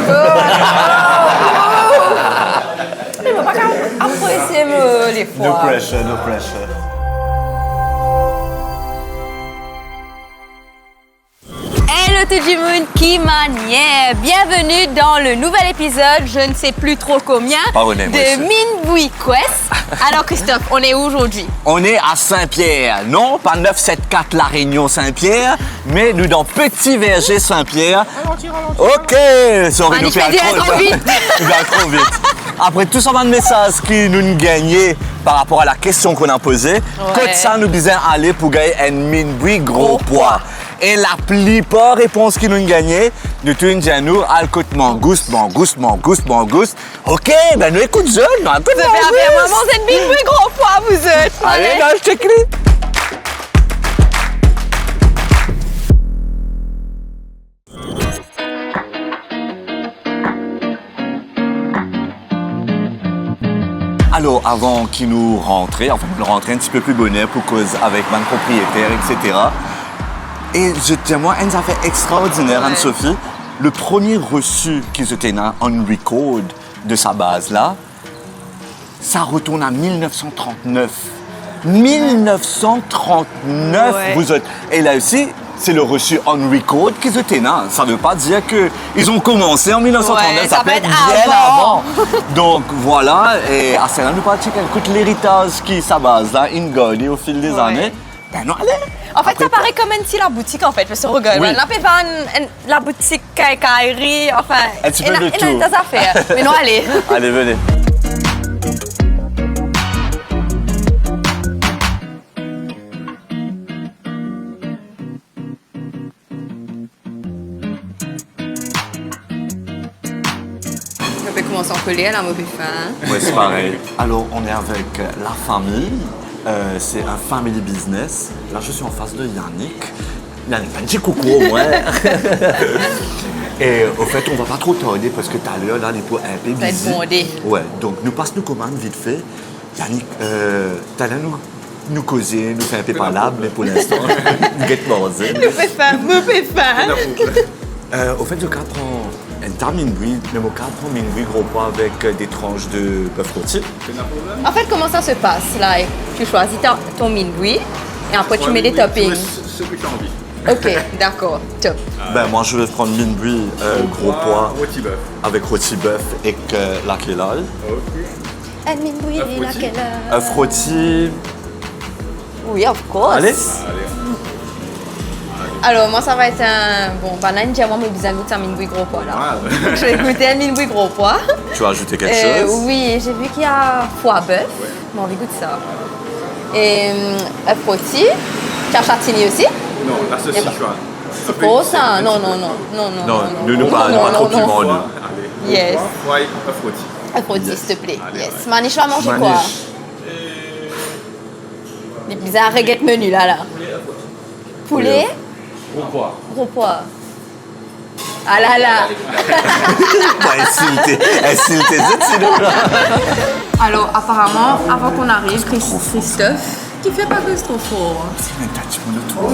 Je ne vais pas apprécier les fois. No pressure, no pressure. Hello tout le monde, qui manière. Bienvenue dans le nouvel épisode, je ne sais plus trop combien, de Minbui Quest. Alors Christophe, on est où aujourd'hui? On est à Saint-Pierre. Non, pas 974 La Réunion Saint-Pierre, mais nous dans Petit Verger Saint-Pierre. OK, sorry, nous faisons trop vite. Trop vite. Après tout ce de messages qui nous ont gagné par rapport à la question qu'on a posée, quand ça nous disait aller pour gagner un Minbui gros poids. Et la plupart des réponses qui nous ont gagné, nous tous nous disons nous, écoute mangouste. OK, ben nous écoute jeune, nous écoute mangouste. Maman, c'est une Minbui gros poids, vous êtes. Allez, là, je t'écris. Alors, avant qu'il nous rentre, enfin, nous rentrer un petit peu plus bonnet pour cause avec mon propriétaire, etc. Et je tiens, moi, une affaire extraordinaire, Anne-Sophie. Le premier reçu qu'ils étaient en record de sa base-là, ça retourne à 1939. 1939, vous êtes. Et là aussi, c'est le reçu on record qu'ils étaient là. Ça ne veut pas dire qu'ils ont commencé en 1939, ça peut être bien avant. Donc voilà, et à cela, nous parlons écoute l'héritage qui sa base là, ingardé au fil des années. Ben non, allez. En fait, ça paraît comme la boutique, en fait, parce que regarde, Oui. là, la boutique caillerie, enfin, Un petit peu de tout. Il a des affaires. Mais non, allez. Allez, venez. On peut commencer à coller à la mauvaise fin. Oui, c'est pareil. Alors, on est avec la famille. C'est un family business. Là, je suis en face de Yannick. Yannick, un petit coucou au moins. Et au fait, on va pas trop tarder parce que tout à l'heure, là, on est pour un peu busy. Ça va être bondé. Ouais, donc nous passons nos commandes vite fait. Yannick, tout à l'heure, nous causer, nous faire un peu parlable, mais pour l'instant, nous get mordés. Mauvais fin. Au fait, je prends un tas Minbui, mais je prends Minbui gros poids avec des tranches de bœuf rôti. En fait, comment ça se passe, là? Tu choisis ton Minbui et après, tu mets des toppings. Ce que tu as envie. OK, d'accord, top. Ben, moi, je vais prendre Minbui gros poids Rôti bœuf. avec rôti bœuf et la kelal. Ok. Un Minbui, il a quelle heure? Œuf rôti. Oui, of course. Allez. Alors, moi, ça va être un... Bon, banane, moi, mais bien goûter un Minbui gros poids, là. Ah, Je vais goûter un Minbui gros poids. Tu as ajouté quelque chose? Oui, j'ai vu qu'il y a foie bœuf. J'ai envie de goûter ça. Et œuf rôti. Tu as chartini aussi? non, la saucisse, tu vois. C'est faux, ça? Non. Non, nous pas trop plus Allez. Yes. Ouais, œuf rôti. Œuf rôti, s'il te plaît. Allez, Yes. ouais. Manish va manger quoi? Manish. Des bizarres reggae menu, là. Poulet? Gros poids. Gros poids. Ah là là. Insulté, zut, Alors, apparemment, avant qu'on arrive, Christophe, qui fait pas que c'est trop fort. C'est un petit peu de tout.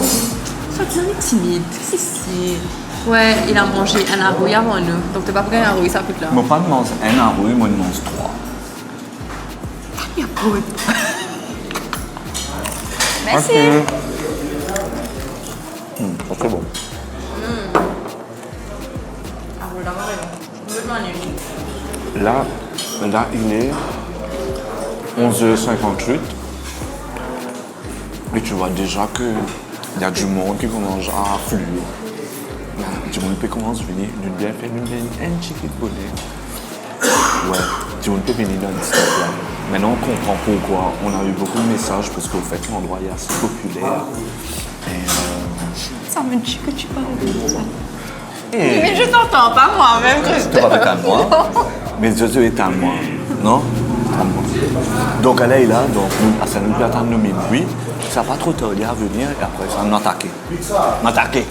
Soit tu es timide. Si. Ouais, il a mangé un arouille avant nous. Donc, t'es pas pris un arouille, ça coûte là. Mon pas de mange un arouille, moi, je mange 3. Il y a pas de... Merci. Ça c'est bon. Là, il est 11h58. Et tu vois déjà qu'il y a du monde qui commence à affluer. Du monde peut commencer à venir, nous bien faire un petit bonnet. Ouais, du monde peut venir dans le stop là. Maintenant, on comprend pourquoi. On a eu beaucoup de messages parce qu'au fait, l'endroit est assez populaire. Et Ça me dit que tu parles de ça. Mais je t'entends pas moi-même, tu Christophe. vas avec moi, mais Dieu est à moi, non? À moi. Donc elle est là, donc ça nous peut attendre nos Minbui. Ça n'a pas trop tardé à venir et après ça nous attaquer. M'attaquer.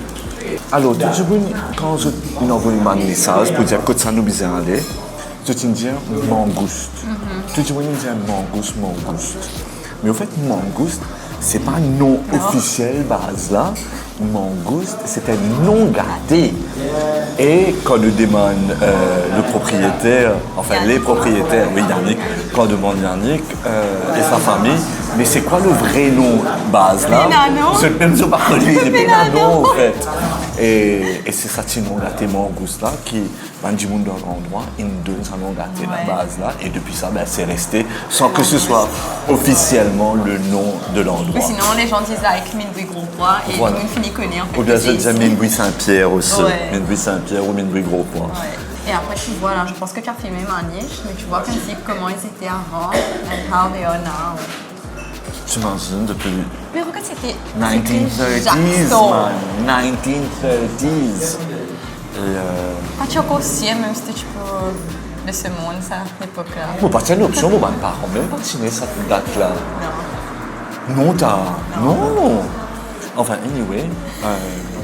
Alors, quand je envoie un message pour dire que ça nous bizarre aller, je te dis mangouste. Tu te dis mangouste. Mais en fait, mangouste, c'est pas un nom officiel base là. mangouste, c'était non gâté. Et quand nous demande le propriétaire, enfin les propriétaires, oui Yannick, quand on demande Yannick et sa famille, mais c'est quoi le vrai nom base là? C'est le même pas connu, les Pénanos en fait. Et c'est ça, c'est non gâté mangouste là qui, ben, du monde dans l'endroit, il nous donne sa non gâté la base là. Et depuis ça, ben, c'est resté sans que ce soit officiellement le nom de l'endroit. Mais sinon, les gens disent avec Minbuy Gros Pois et voilà. nous finit connaît en fait. Ou bien je disais Minbuy Saint-Pierre aussi. Ouais. Minbuy Saint-Pierre ou Minbuy Gros Pois. Ouais. Et après, tu vois là, je pense que tu as filmé Maniche, mais tu vois comme si comment ils étaient avant and how they are now. J'imagine depuis. Mais regarde, c'était 1930s, man. 1930s. Et quand tu es encore aussi, même si tu peux de ce monde, ça, à l'époque-là. bon, pas une option, bon, ben, parents, même pas signer cette date-là. Non. Non, t'as. Non. Enfin, anyway,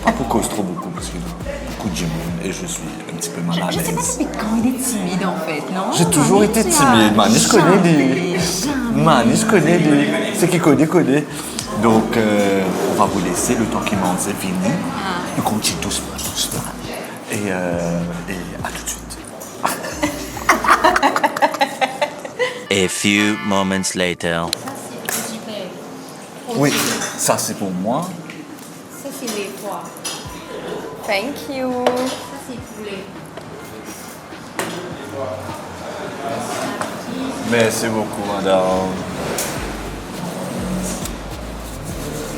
pas pour cause trop beaucoup, parce qu'il y a beaucoup de monde et je suis un petit peu mal à Je sais pas l'aise. depuis quand il est timide en fait, non? J'ai toujours été timide, man. Je connais des. Man, je connais des. C'est qui connaît. Donc, on va vous laisser le temps qu'il mange est fini. On continue doucement. Et à tout de suite. A few moments later. Oui, ça c'est pour moi. Ça, c'est les pois. Thank you. Ça, c'est poulet. Merci beaucoup, madame.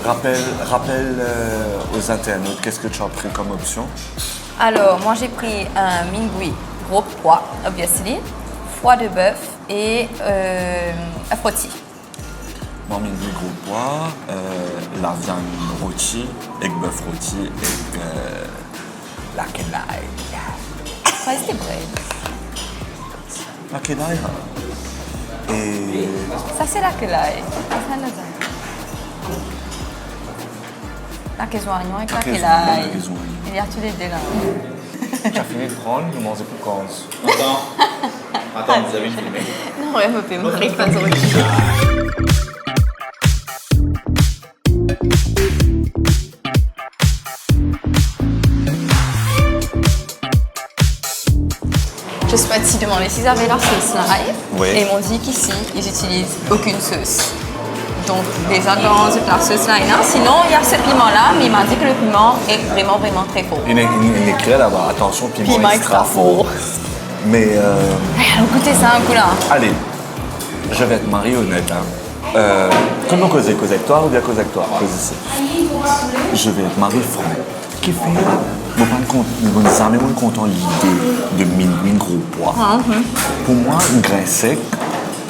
Rappelle aux internautes, qu'est-ce que tu as pris comme option? Alors, moi j'ai pris un Minbuy Gros Pois, obviously, foie de bœuf et un frottis. Moi, Minbuy Gros Pois, la viande rôtie, avec bœuf rôti, avec la kellaï. Ouais, c'était vrai. La kellaï, et Ça, c'est la kellaï. Ça, là, ça. La quesoignon avec la La kellaï. quesoignon. Il y a tous les deux là. tu as fini de prendre, nous mangeons plus quand. Attends, vous avez une filmée. Non, ouais, me fait marrer pas sur Je suis partie demander s'ils avaient leur sauce live. Oui. Et ils m'ont dit qu'ici, ils n'utilisent aucune sauce. Donc, déjà dans la sauce là, sinon, il y a ce piment-là, mais il m'a dit que le piment est vraiment, vraiment très fort. Il écrit là-bas, attention, piment extra fort. Mais, Alors, goûtez ça un coup là. allez, je vais être marionnette. Hein. Comment causer avec toi ou bien causer avec toi? Cause ici. Je vais être Marie-Franc. Qui fait? Vous ne savez pas content l'idée de mine gros pois. Pour moi, grain sec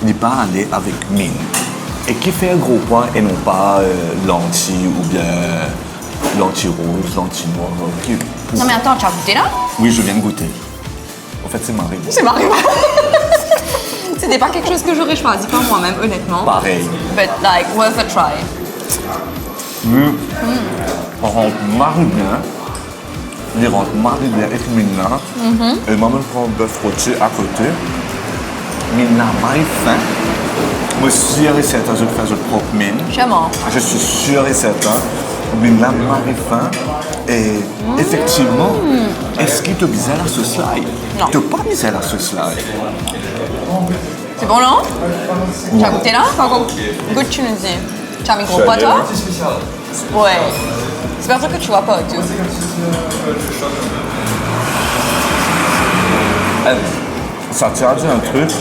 n'est pas aller avec mine. Et qui fait un gros pois et non pas lentilles ou bien lentilles roses, lentilles noires. Non, mais attends, tu as goûté là? Oui, je viens de goûter. En fait, c'est Marie. C'est marrant. C'était pas quelque chose que j'aurais choisi par moi-même, honnêtement. Pareil. But like, worth a try. On rentre marie bien. Il rentre marie bien avec Mina. Et moi-même, je prends le bœuf rôti à côté. Mina, marie fin. Je suis sûr et certain que je fais le propre mine. Vraiment. Je suis sûr et certain. Mina, marie fin. Et effectivement, est-ce qu'il te misait la sauce là? Non. Tu n'as pas misé la sauce là. C'est bon, non? Tu as goûté là? Pas encore. Goûte, tu nous dis. Tu as mis gros pois, toi? Ouais. C'est pas vrai que tu vois pas, tout. Ça tient à dire un truc,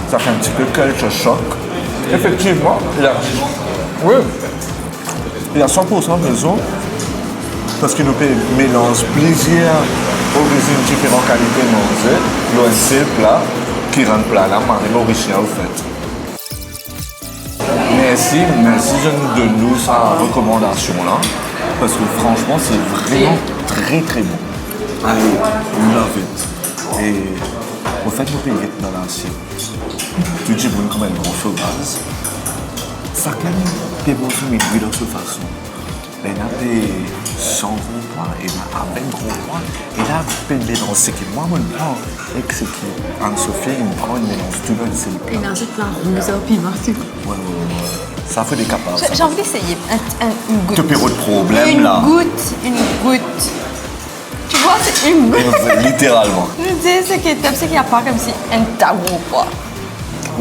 ça fait un petit peu culture shock. Effectivement, il a 100% raison, parce qu'il nous mélange plusieurs origines différentes qualités de manger, l'ONC plat, qui rend plat là, marine original au fait. Merci, je nous donne nous sa recommandation là, parce que franchement c'est vraiment très très bon. I love it. Et au fait, nous payons dans l'assiette. Tu dis bon comme un grand sauvage. Ça gagne bon sur mes de cette façon. Mais là, sans gros poids, et là, avec gros poids, et là, vous mélange ce qui moi, mon plan, et que ce qui Anne-Sophie, il me prend, il mélange tout le monde, c'est le plat. Mélanger plein rose au piment, tout. Ouais. Ça fait des capables. J'ai envie d'essayer une goutte. Tu peux de problème Une là. goutte. Tu vois, c'est une goutte. Littéralement. Je dis, ce qui est top, c'est qu'il n'y a pas comme si un tabou, quoi.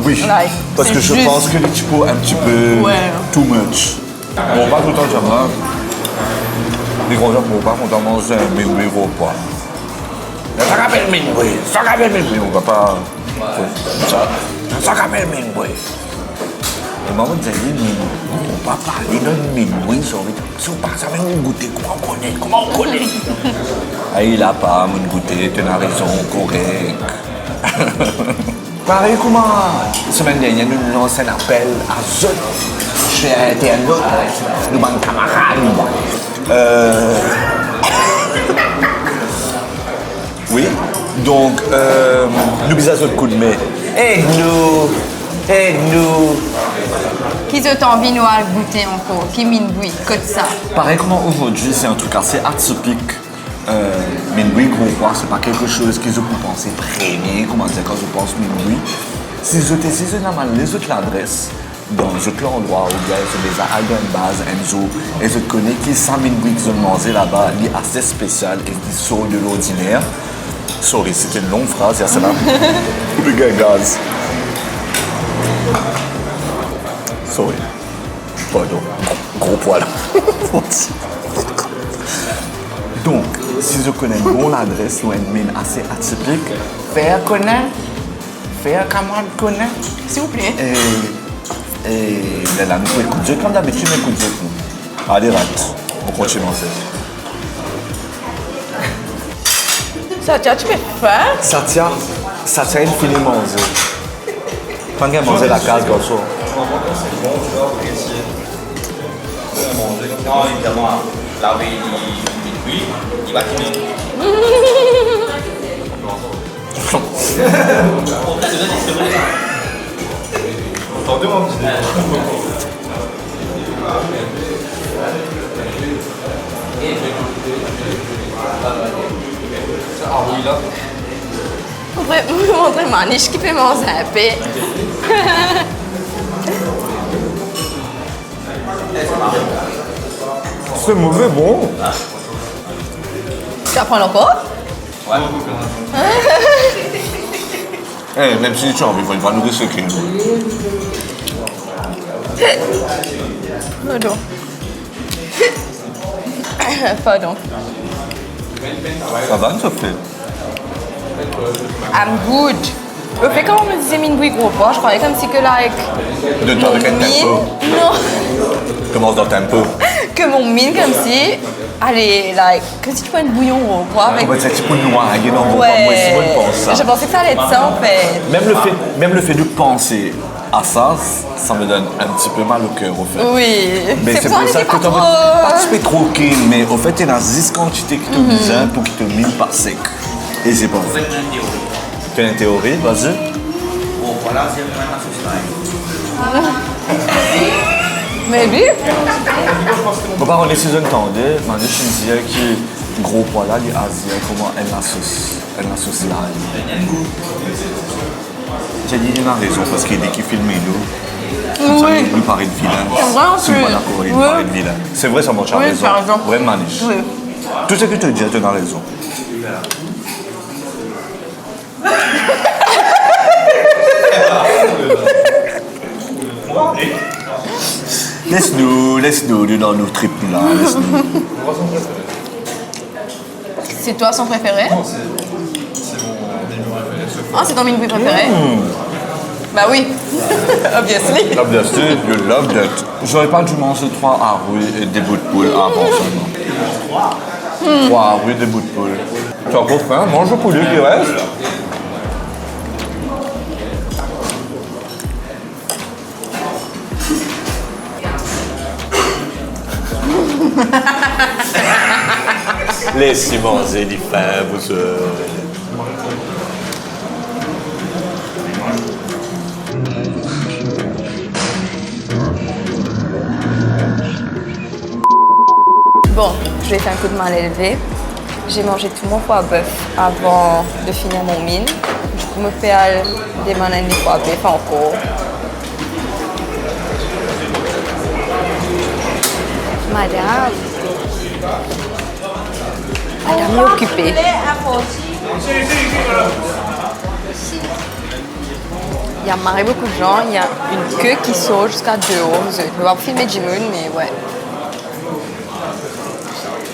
Oui, Like, parce c'est que je juste- pense que les typos un petit peu Ouais. too much. Bon, pas tout le temps, j'aime bien. Les grands gens, mon père, on doit manger un minoué au poids. Ça rappelle minoué, ça rappelle minoué. On va pas. Ça rappelle minoué. Et maman disait, on va parler d'un minoué, si on passe avec un goûter, comment on connaît. Ah, il a pas, mon goûter, tu as raison, correct. Pareil, comment, semaine dernière, nous nous lancé un appel à Zot, chez internaute, nous, mon camarade. Oui, donc, nous bisous de coup de main. Aide-nous. Qui ont envie de goûter encore? Qui m'invite que ça? Pareil, comment aujourd'hui, c'est un truc assez atypique. Minuit, gros poids, c'est pas quelque chose qu'ils ont pensé premier, comment dire, quand je pense minuit. Si je t'ai saisonnement, les autres l'adressent dans un autre endroit où il y a des algons base, Enzo, et je connais qui ça minuit qu'ils ont mangé là-bas, il est assez spécial et qui sort de l'ordinaire. Sorry, c'était une longue phrase, il y a ça là. Le gars gaz. Sorry. Pardon. Gros poil. Donc, si je connais bon l'adresse ou une mine assez atypique, faire connaître, faire comment connaître. S'il vous plaît. Et là, nous pouvons écouter comme d'habitude, mais écoutez nous. Allez, rate. On continue en fait. Satya, tu fais peur? Satya, il finit manger. Quand il a mangé la case, garçon. Non, évidemment, la veille du minuit, il va tourner. Entendez mon petit Ah oui, là. On pourrait vous montrer Manish qui peut manger un peu. C'est mauvais, bon. Tu vas prendre encore? Même si tu as envie, il va nous recycler. Pardon. Pardon. Ça va, Sophie? I'm good. Le fait quand on me disait minboui gros poids, je croyais comme si que like... De temps avec un tempo. Non. Commence dans le tempo. Que mon mine comme si... Allez, like... Comme si tu prends une bouillon gros poids avec... C'est un petit peu noir, il non, moi aussi, moi, je pense ça. Je pensais que ça allait être ça en fait. Même le fait de penser à ça, ça me donne un petit peu mal au cœur, au fait. Oui. Mais c'est pour ça que tu pas tu peux troquer, mais au fait, il y a une quantité qui te besoin pour qu'il te mine pas sec. Et c'est pas vrai. Tu as une théorie, vas-y. Bon, voilà, c'est vraiment la sauce Maybe. Bon, par contre, les saisons tendées, je me disais que gros poids là, les Asiens, comment elle la sauce là. J'ai dit, il a raison, parce qu'il dit qu'il filme nous. Ça nous paraît de vilain. C'est vrai en C'est plus. pas d'accord, il nous paraît de vilain. C'est vrai, ça mange à Oui, raison. tu as raison. Vraiment, Manish. Oui. Tout ce que tu dis, tu as raison. Laisse-nous dans nos tripes là, laisse-nous. C'est toi son préféré? Non, c'est mon préféré. Ah, c'est ton minboui préféré? Bah oui. Obviously. Obviously, you love that. J'aurais pas dû manger 3 harouilles et des bouts de poule avant seulement. 3 harouilles et des bouts de poule. Tu as encore faim? Mange le poulet qui reste. Laissez manger les faim, vous Bon, je vais faire un coup de mal élevé. J'ai mangé tout mon foie bœuf avant de finir mon mine. Du coup, me fais des manettes de foie bœuf encore. madame. Madame est occupée. Il y a marré beaucoup de gens. Il y a une queue qui saute jusqu'à dehors. Je vais pas vous filmer Jimoun, mais ouais.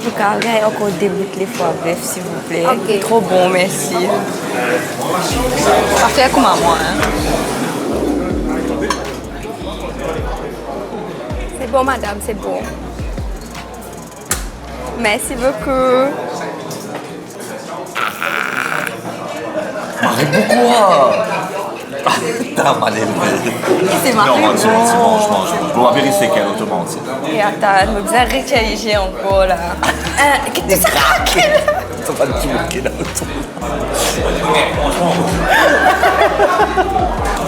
Lucas, regardez encore des bouts les fois bref, s'il vous plaît. Ok. Trop bon, merci. Ça fait comme à moi, hein. C'est bon, madame, c'est bon. Merci beaucoup. Marie beaucoup. T'as mal élevé. C'est marrant. Non, moi, tu manges. Je dois vérifier qu'elle est automate. Et attends, je me disais récaliger encore là. Qu'est-ce que tu racontes? Ça va le tuer là autour.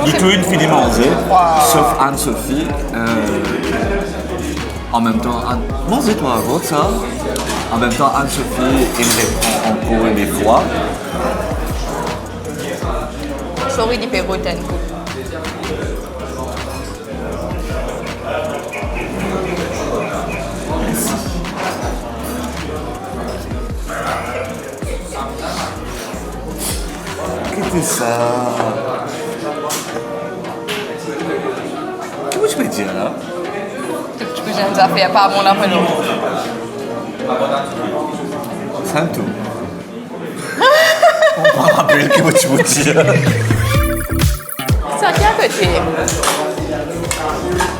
Nous tous une fini manger, sauf Anne-Sophie. En même temps, mangez toi avant ça. En même temps, Anne-Sophie, il répond encore des fois. Sorry di pegotan ko. Qu'est-ce que c'est ça? Qu'est-ce que je peux dire là? Tu peux jamais faire pas mon appel. Santo. On me rappelle que tu veux dire. Ça tient côté.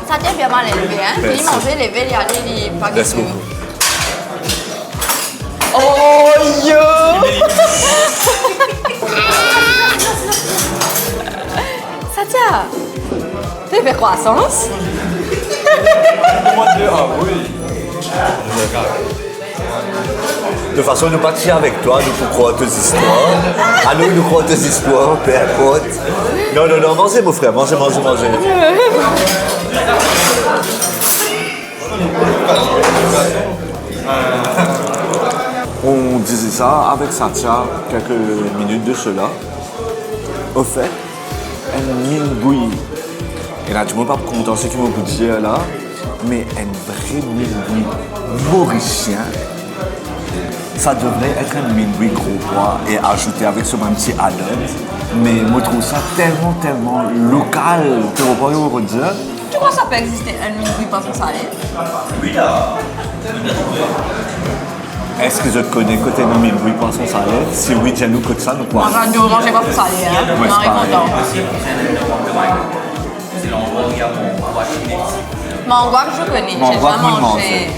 Ça tient bien mal élevé, hein? Merci. Il mangeait les verres, il y allait, il pas Merci beaucoup. Oh yo! Ça tient. Tu fais croissance? De façon, nous partir avec toi, nous pour croire tes histoires. À nous croire tes histoires, peu importe. Non, mangez, mon frère, mangez. On disait ça avec Satya quelques minutes de cela. Au fait, elle mine bouillie. Et là, tu ne peux pas content ce qu'ils m'ont dit là, mais un vrai mine bouillie mauricien. Ça devrait être un minuit gros poids et ajouté avec ce même petit add-on. Mais je trouve ça tellement local. Tu vois pas ce que je veux dire? Tu crois que ça peut exister un minuit pas son salé? Est-ce que je te connais côté de minuit poisson salé? Si oui, dis-nous que ça, nous quoi? En radio, mangez pas son salé, hein? Ouais, Marie c'est pareil. content. Manguac, je connais. J'ai Manguac, déjà nous mangé.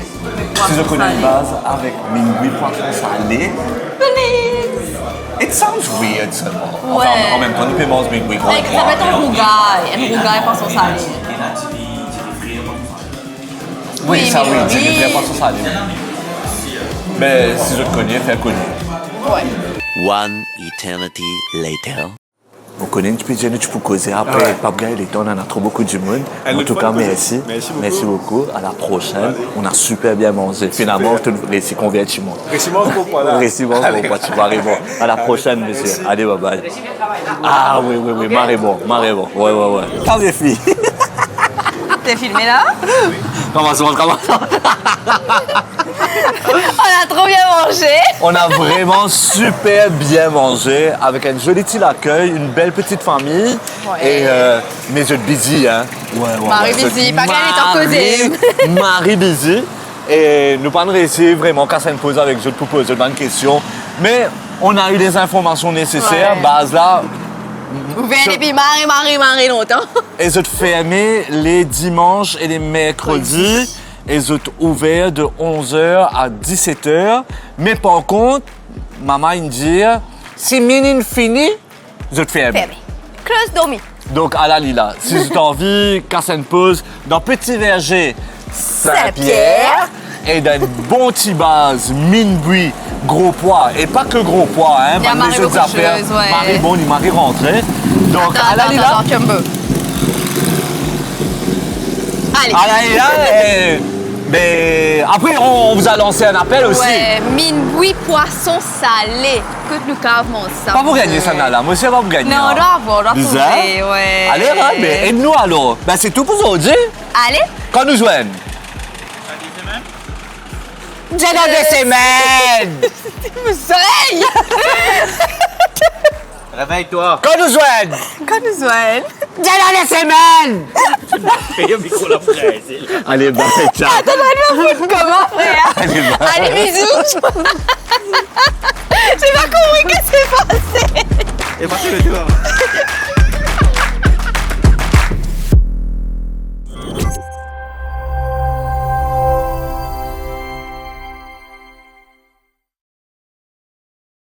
Si je connais une base avec minuit poisson salé, it sounds weird seulement. Ouais. Enfin, en même temps, nous pouvons manger minuit gros Ça poids. peut être un rougail pas son salé. Oui, ça oui, oui. c'est du poisson salé. Mais si je te connais, fais connu. Ouais. One eternity later. On connaît une petite jeune, tu peux causer après. Pape Gaël, on en a trop beaucoup du monde. En tout cas, merci. Merci beaucoup. À la prochaine. On a super bien mangé. Finalement, tu réussis combien tu manges? Récimos pour quoi là? Réussis bon, tu vas arriver. À la prochaine, monsieur. Allez, bye bye. Ah oui, marré bon. Ouais. Quand les filles. T'es filmé là? Comment ça? On a trop bien mangé. On a vraiment super bien mangé avec un joli petit accueil, une belle petite famille. Ouais. Et mais je suis busy, hein. Marie busy, pas qu'elle est en causée. Marie busy. Et nous pas réussi vraiment quand ça nous pose avec je pour poser une question. Mais on a eu les informations nécessaires, Ouais. base là. Vous venez puis Marie longtemps. Et je fermé les dimanches et les mercredis. Et je ouvert de 11h à 17h. Mais par contre, maman me dit, si mine fini, je te ferme. Fermé. Close dormi. Donc à la Lila, si tu as envie, casse une pause dans Petit Verger Saint-Pierre et d'un bon petit base, mine-buis, gros poids. Et pas que gros poids, hein. Il y a parmi Marie les autres beaucoup de affaires. choses, ouais. Marie, bon, il Marie rentrée. Donc à la Lila. Attends, un peu. Allez. À la Lila, mais après, on vous a lancé un appel aussi. Ouais, mine-buis, poisson salé. Que nous cavons ça. Pas pour gagner ça, Nala. Moi aussi, pas pour gagner. Non, on doit avoir, on doit Bizarre. trouver, ouais. Allez, hein, mais aide-nous alors. Ben, c'est tout pour aujourd'hui. Allez. Quand nous joignent. Durant des semaines. Soleil. Réveille-toi. Qu'on nous joigne. Noël. Durant des semaines. Et au micro la fraise. Allez, bye, ciao. Comment, frère? Allez, bye. Allez, bisous. J'ai pas compris que c'est passé. Et passez le tour.